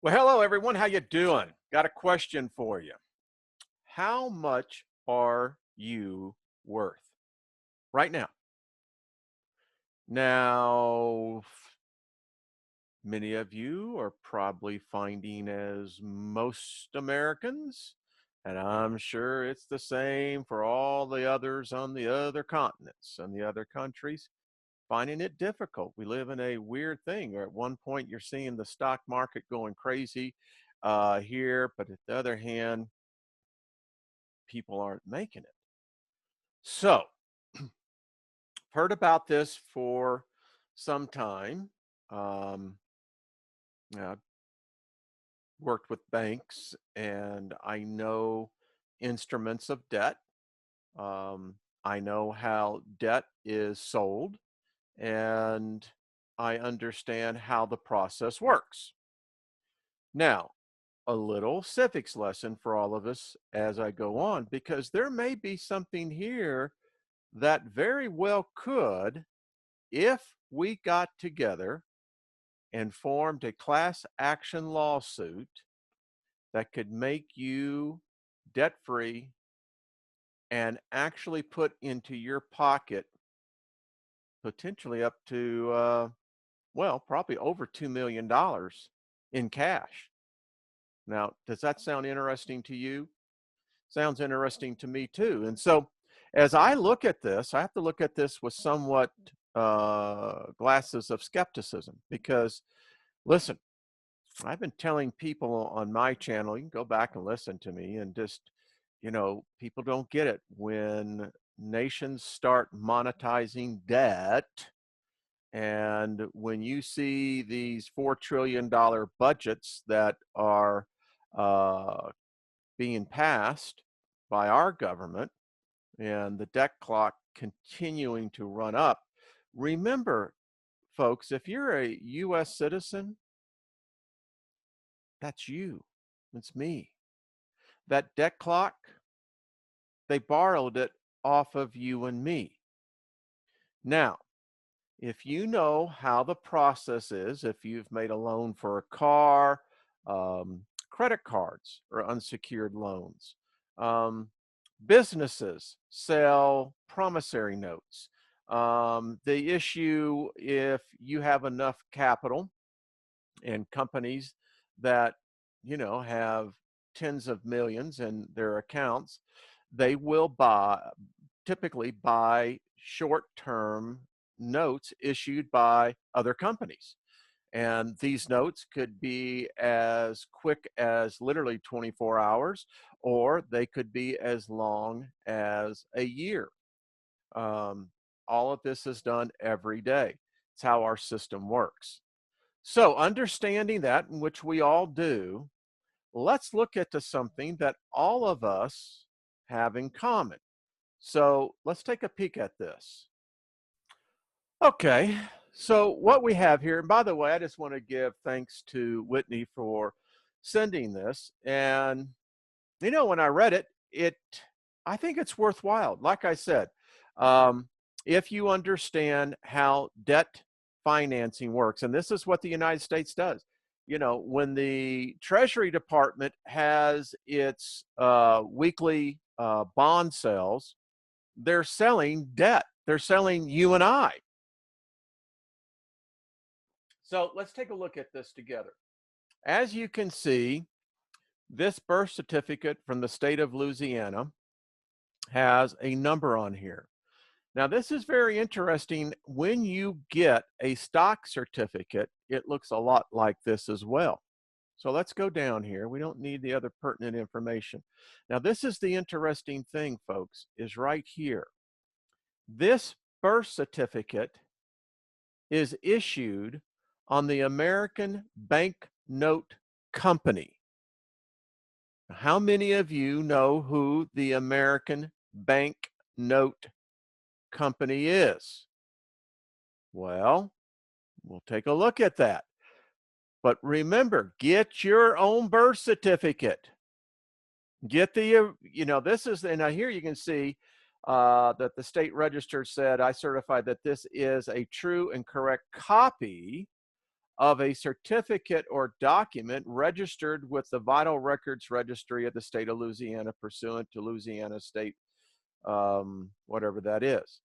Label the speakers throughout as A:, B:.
A: Well, hello everyone. How you doing? Got a question for you. How much are you worth right now? Now, many of you are probably finding as most Americans, and I'm sure it's the same for all the others on the other continents and the other countries, finding it difficult. We live in a weird thing. Or at one point, you're seeing the stock market going crazy here, but at the other hand, people aren't making it. So, heard about this for some time. Um, I've worked with banks and I know instruments of debt. I know how debt is sold and I understand how the process works. Now, a little civics lesson for all of us as I go on, because there may be something here that very well could, if we got together and formed a class action lawsuit that could make you debt free and actually put into your pocket potentially up to, well, probably over $2 million in cash. Now, does that sound interesting to you? Sounds interesting to me too. And so, as I look at this, I have to look at this with somewhat glasses of skepticism because, listen, I've been telling people on my channel, you can go back and listen to me, and just, people don't get it. When nations start monetizing debt, and when you see these $4 trillion budgets that are uh, being passed by our government and the debt clock continuing to run up, remember, folks, if you're a US citizen, that's you. It's me. That debt clock, they borrowed it off of you and me. Now, if you know how the process is, if you've made a loan for a car, credit cards or unsecured loans, businesses sell promissory notes. The issue, if you have enough capital, and companies that have tens of millions in their accounts, they will typically buy short-term notes issued by other companies, and these notes could be as quick as literally 24 hours, or they could be as long as a year. um, all of this is done every day. It's how our system works. So, understanding that, in which we all do, let's look at something that all of us have in common. So, let's take a peek at this. Okay, so what we have here, and by the way, I just want to give thanks to Whitney for sending this. And, when I read it, I think it's worthwhile. Like I said, um, if you understand how debt financing works, and this is what the United States does. When the Treasury Department has its weekly bond sales, they're selling debt. They're selling you and I. So let's take a look at this together. As you can see, this birth certificate from the state of Louisiana has a number on here. Now, this is very interesting. When you get a stock certificate, it looks a lot like this as well. So let's go down here. We don't need the other pertinent information. Now, this is the interesting thing, folks, is right here. This birth certificate is issued on the American Banknote Company. How many of you know who the American Banknote Company is? Well, we'll take a look at that. But remember, get your own birth certificate. Get this is, and here you can see that the state register said, I certify that this is a true and correct copy of a certificate or document registered with the Vital Records Registry of the state of Louisiana pursuant to Louisiana state, whatever that is.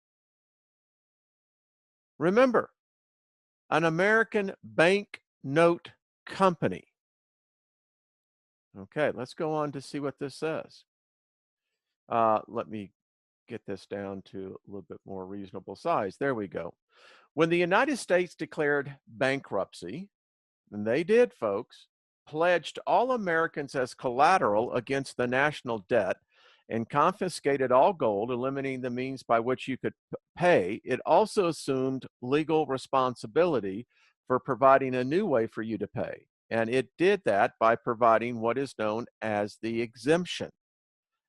A: Remember, an American bank note company. Okay, let's go on to see what this says. Let me get this down to a little bit more reasonable size. There we go. When the United States declared bankruptcy, and they did, folks, pledged all Americans as collateral against the national debt and confiscated all gold, eliminating the means by which you could pay, it also assumed legal responsibility for providing a new way for you to pay. And it did that by providing what is known as the exemption,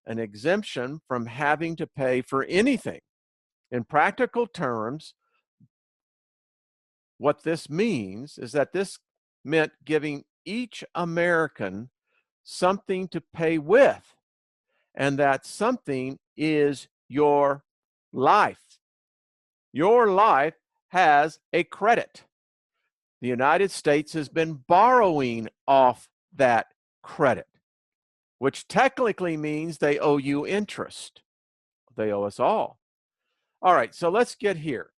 A: an exemption from having to pay for anything. In practical terms, what this means is that this meant giving each American something to pay with, and that something is your life. Your life has a credit. The United States has been borrowing off that credit, which technically means they owe you interest. They owe us all. All right, so let's get here.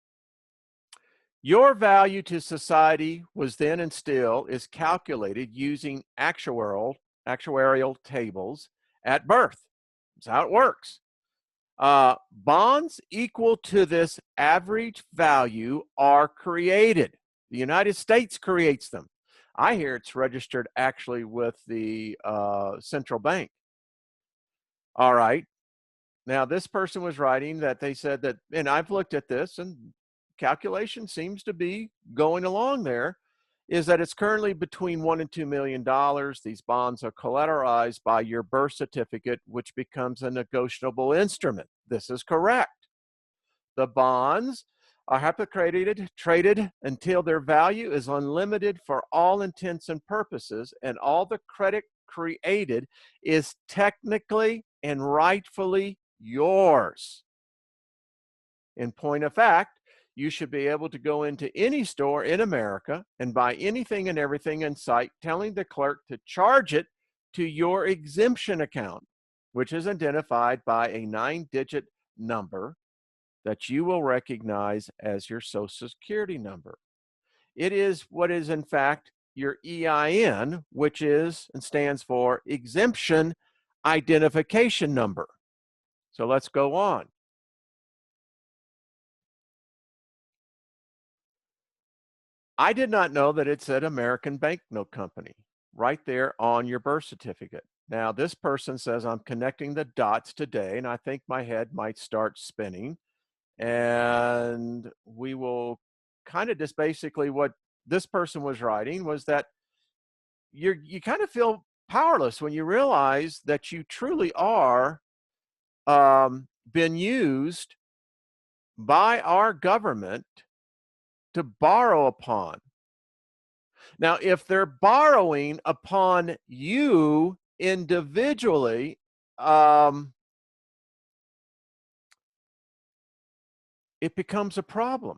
A: Your value to society was then and still is calculated using actuarial tables at birth. That's how it works. Bonds equal to this average value are created. The United States creates them. I hear it's registered actually with the central bank. All right. Now, this person was writing that they said that, and I've looked at this, and calculation seems to be going along there, is that it's currently between $1 and $2 million. These bonds are collateralized by your birth certificate, which becomes a negotiable instrument. This is correct. The bonds are traded until their value is unlimited for all intents and purposes, and all the credit created is technically and rightfully yours. In point of fact, you should be able to go into any store in America and buy anything and everything in sight, telling the clerk to charge it to your exemption account, which is identified by a 9-digit number that you will recognize as your Social Security number. It is what is in fact your EIN, which is and stands for Exemption Identification Number. So let's go on. I did not know that it said American Banknote Company right there on your birth certificate. Now, this person says, I'm connecting the dots today, and I think my head might start spinning. And we will kind of just basically what this person was writing was that you kind of feel powerless when you realize that you truly are been used by our government to borrow upon. Now, if they're borrowing upon you individually, it becomes a problem.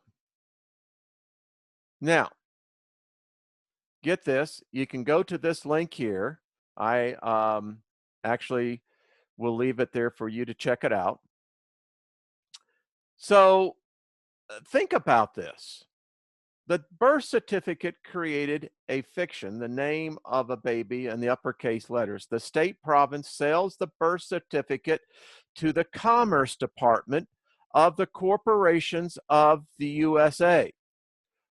A: Now, get this, you can go to this link here. I actually will leave it there for you to check it out. So think about this. The birth certificate created a fiction, the name of a baby in the uppercase letters. The state province sells the birth certificate to the Commerce Department of the corporations of the USA,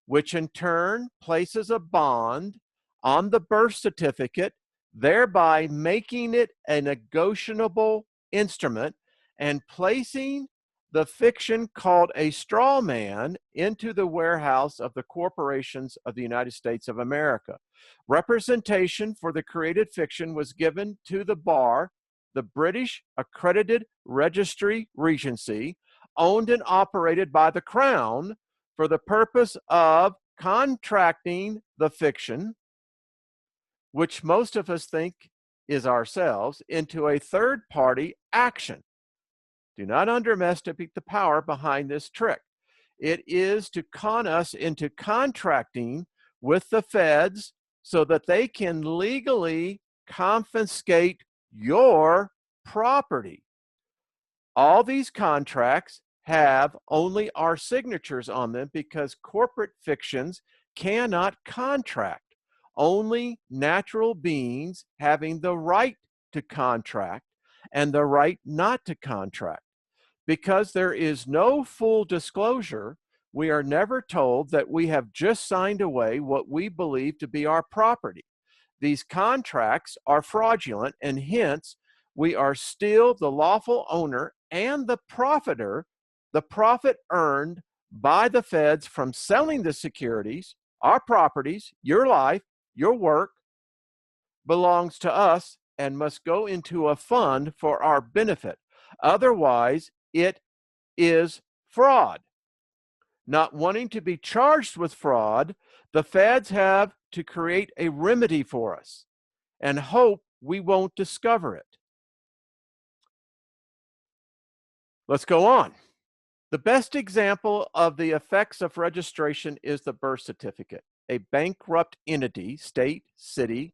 A: which in turn places a bond on the birth certificate, thereby making it a negotiable instrument and placing the fiction called a straw man into the warehouse of the corporations of the United States of America. Representation for the created fiction was given to the bar, the British Accredited Registry Regency, owned and operated by the Crown, for the purpose of contracting the fiction, which most of us think is ourselves, into a third-party action. Do not underestimate the power behind this trick. It is to con us into contracting with the feds so that they can legally confiscate your property. All these contracts have only our signatures on them because corporate fictions cannot contract. Only natural beings having the right to contract and the right not to contract. Because there is no full disclosure, we are never told that we have just signed away what we believe to be our property. These contracts are fraudulent, and hence we are still the lawful owner and the profiter. The profit earned by the feds from selling the securities, our properties, your life, your work, belongs to us and must go into a fund for our benefit. Otherwise, it is fraud. Not wanting to be charged with fraud, the feds have to create a remedy for us and hope we won't discover it. Let's go on. The best example of the effects of registration is the birth certificate. A bankrupt entity, state, city,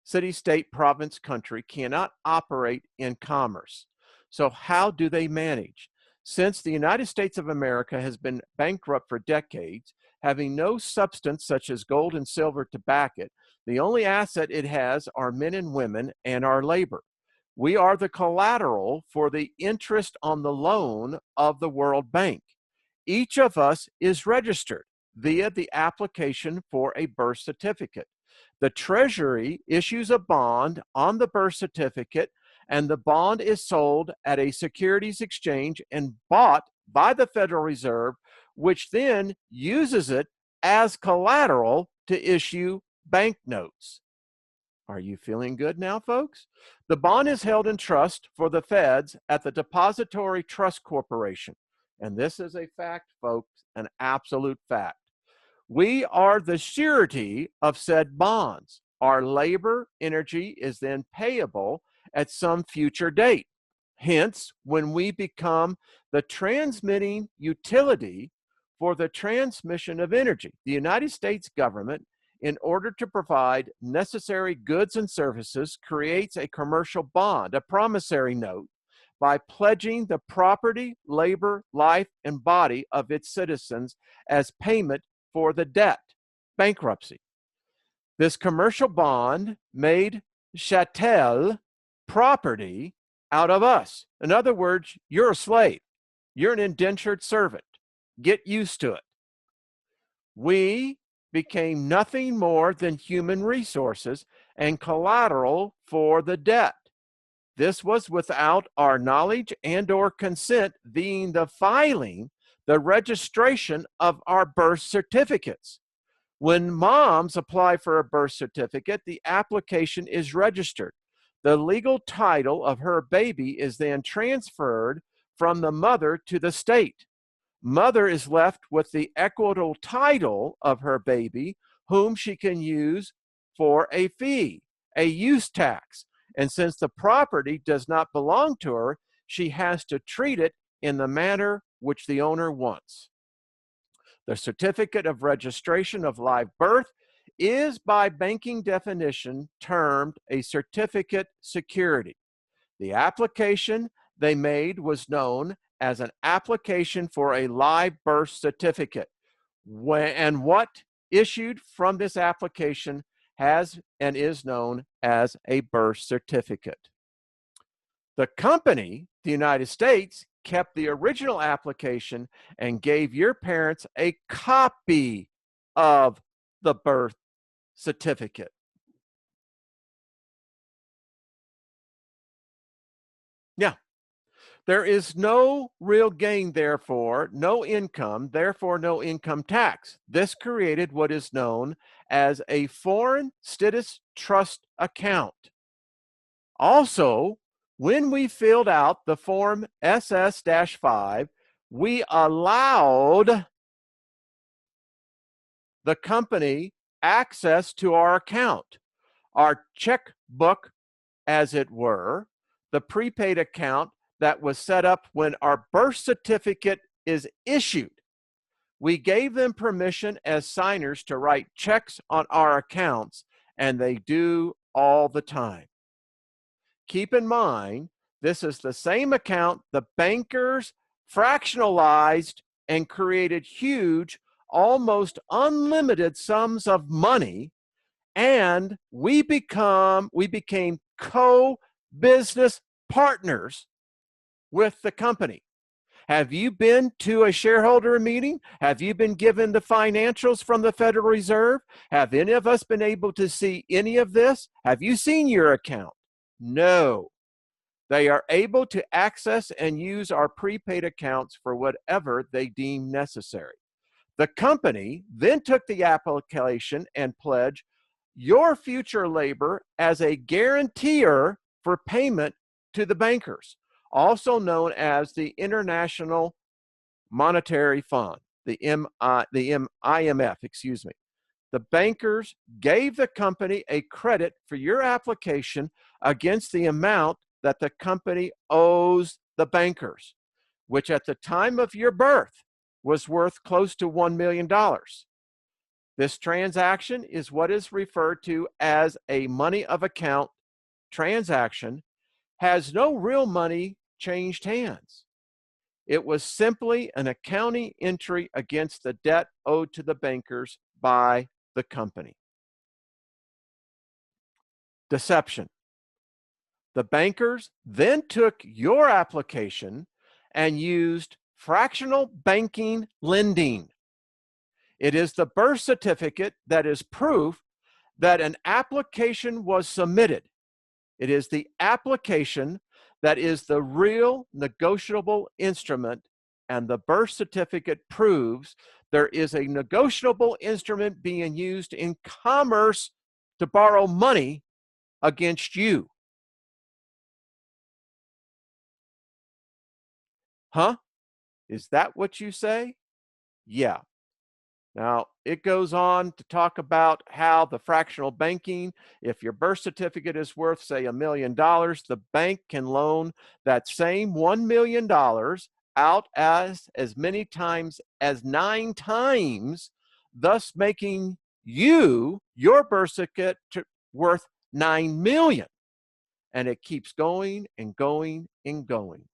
A: state, province, country, cannot operate in commerce. So how do they manage? Since the United States of America has been bankrupt for decades, having no substance such as gold and silver to back it, the only asset it has are men and women and our labor. We are the collateral for the interest on the loan of the World Bank. Each of us is registered via the application for a birth certificate. The Treasury issues a bond on the birth certificate, and the bond is sold at a securities exchange and bought by the Federal Reserve, which then uses it as collateral to issue banknotes. Are you feeling good now, folks? The bond is held in trust for the feds at the Depository Trust Corporation. And this is a fact, folks, an absolute fact. We are the surety of said bonds. Our labor, energy is then payable at some future date. Hence, when we become the transmitting utility for the transmission of energy, the United States government, in order to provide necessary goods and services, creates a commercial bond, a promissory note, by pledging the property, labor, life, and body of its citizens as payment for the debt, bankruptcy. This commercial bond made chattel property out of us. In other words, you're a slave. You're an indentured servant. Get used to it. We became nothing more than human resources and collateral for the debt. This was without our knowledge and or consent, being the filing, the registration of our birth certificates. When moms apply for a birth certificate, the application is registered. The legal title of her baby is then transferred from the mother to the state. Mother is left with the equitable title of her baby, whom she can use for a fee, a use tax. And since the property does not belong to her, she has to treat it in the manner which the owner wants. The certificate of registration of live birth is by banking definition termed a certificate security. The application they made was known as an application for a live birth certificate. And what issued from this application has and is known as a birth certificate. The company, the United States, kept the original application and gave your parents a copy of the birth certificate. Yeah. There is no real gain, therefore, no income, therefore no income tax. This created what is known as a foreign status trust account. Also, when we filled out the form SS-5, we allowed the company access to our account, our checkbook, as it were, the prepaid account that was set up when our birth certificate is issued. We gave them permission as signers to write checks on our accounts, and they do all the time. Keep in mind, this is the same account the bankers fractionalized and created huge, almost unlimited sums of money, and we became co-business partners with the company. Have you been to a shareholder meeting? Have you been given the financials from the Federal Reserve? Have any of us been able to see any of this? Have you seen your account? No. They are able to access and use our prepaid accounts for whatever they deem necessary. The company then took the application and pledged your future labor as a guarantor for payment to the bankers, also known as the International Monetary Fund, the IMF, excuse me. The bankers gave the company a credit for your application against the amount that the company owes the bankers, which at the time of your birth was worth close to $1 million. This transaction is what is referred to as a money of account transaction, has no real money changed hands. It was simply an accounting entry against the debt owed to the bankers by the company. Deception. The bankers then took your application and used fractional banking lending. It is the birth certificate that is proof that an application was submitted. It is the application that is the real negotiable instrument, and the birth certificate proves there is a negotiable instrument being used in commerce to borrow money against you. Huh? Is that what you say? Yeah. Now, it goes on to talk about how the fractional banking, if your birth certificate is worth, say, $1 million, the bank can loan that same $1 million out as many times as 9 times, thus making your birth certificate worth $9 million. And it keeps going and going and going.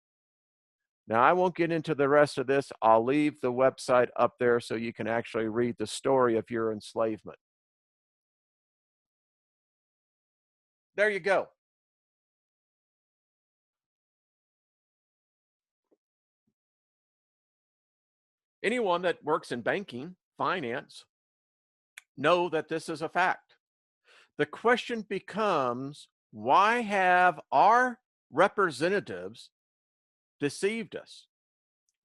A: Now, I won't get into the rest of this. I'll leave the website up there so you can actually read the story of your enslavement. There you go. Anyone that works in banking, finance, know that this is a fact. The question becomes, why have our representatives deceived us?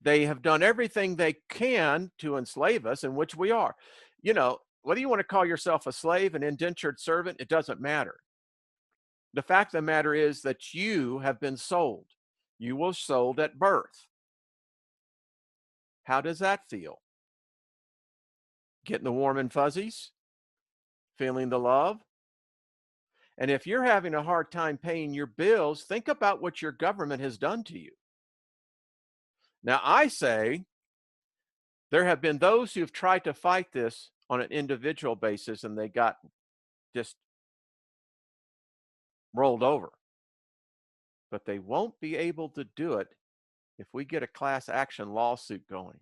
A: They have done everything they can to enslave us, in which we are. You know, whether you want to call yourself a slave, an indentured servant, it doesn't matter. The fact of the matter is that you have been sold. You were sold at birth. How does that feel? Getting the warm and fuzzies? Feeling the love? And if you're having a hard time paying your bills, think about what your government has done to you. Now, I say there have been those who've tried to fight this on an individual basis and they got just rolled over. But they won't be able to do it if we get a class action lawsuit going.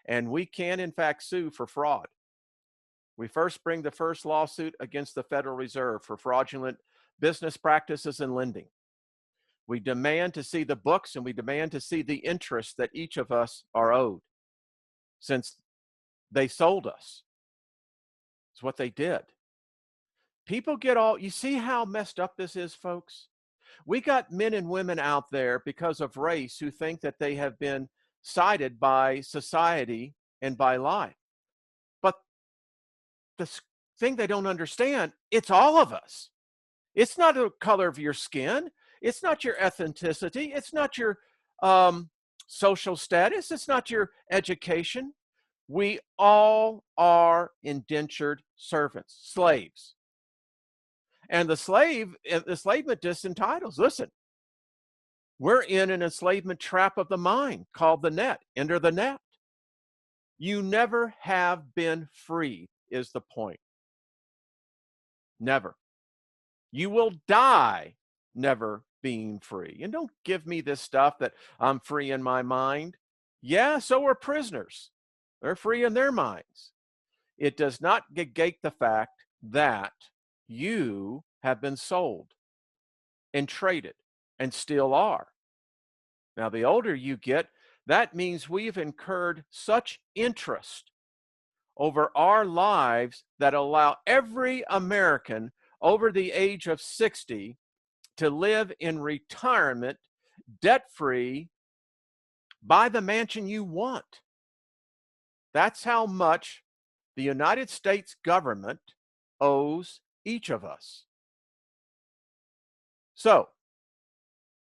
A: And we can, in fact, sue for fraud. We first bring the first lawsuit against the Federal Reserve for fraudulent business practices and lending. We demand to see the books and we demand to see the interest that each of us are owed, since they sold us. It's what they did. People get all, you see how messed up this is, folks? We got men and women out there because of race who think that they have been sided by society and by life. But the thing they don't understand, it's all of us. It's not the color of your skin. It's not your ethnicity. It's not your social status. It's not your education. We all are indentured servants, slaves. And the enslavement disentitles. Listen, we're in an enslavement trap of the mind called the net. Enter the net. You never have been free, is the point. Never. You will die never being free. And don't give me this stuff that I'm free in my mind. Yeah, so are prisoners. They're free in their minds. It does not negate the fact that you have been sold and traded and still are. Now, the older you get, that means we've incurred such interest over our lives that allow every American over the age of 60 to live in retirement debt free, buy the mansion you want. That's how much the United States government owes each of us. So,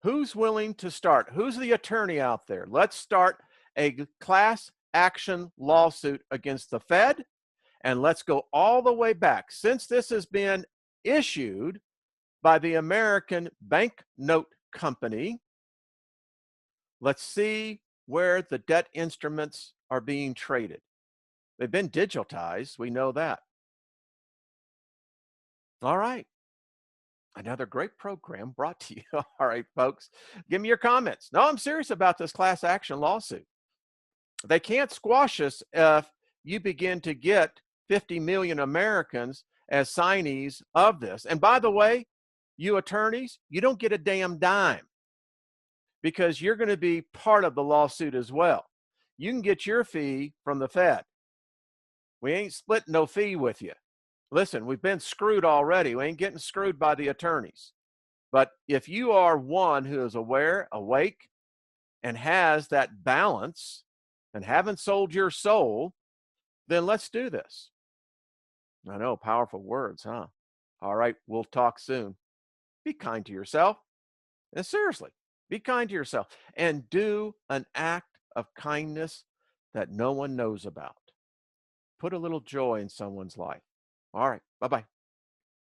A: who's willing to start? Who's the attorney out there? Let's start a class action lawsuit against the Fed, and let's go all the way back. Since this has been issued by the American Banknote Company, let's see where the debt instruments are being traded. They've been digitized, we know that. All right. Another great program brought to you. All right, folks, give me your comments. No, I'm serious about this class action lawsuit. They can't squash us if you begin to get 50 million Americans as signees of this. And by the way, you attorneys, you don't get a damn dime because you're going to be part of the lawsuit as well. You can get your fee from the Fed. We ain't splitting no fee with you. Listen, we've been screwed already. We ain't getting screwed by the attorneys. But if you are one who is aware, awake, and has that balance and haven't sold your soul, then let's do this. I know, powerful words, huh? All right, we'll talk soon. Be kind to yourself. And seriously, be kind to yourself and do an act of kindness that no one knows about. Put a little joy in someone's life. All right, bye-bye.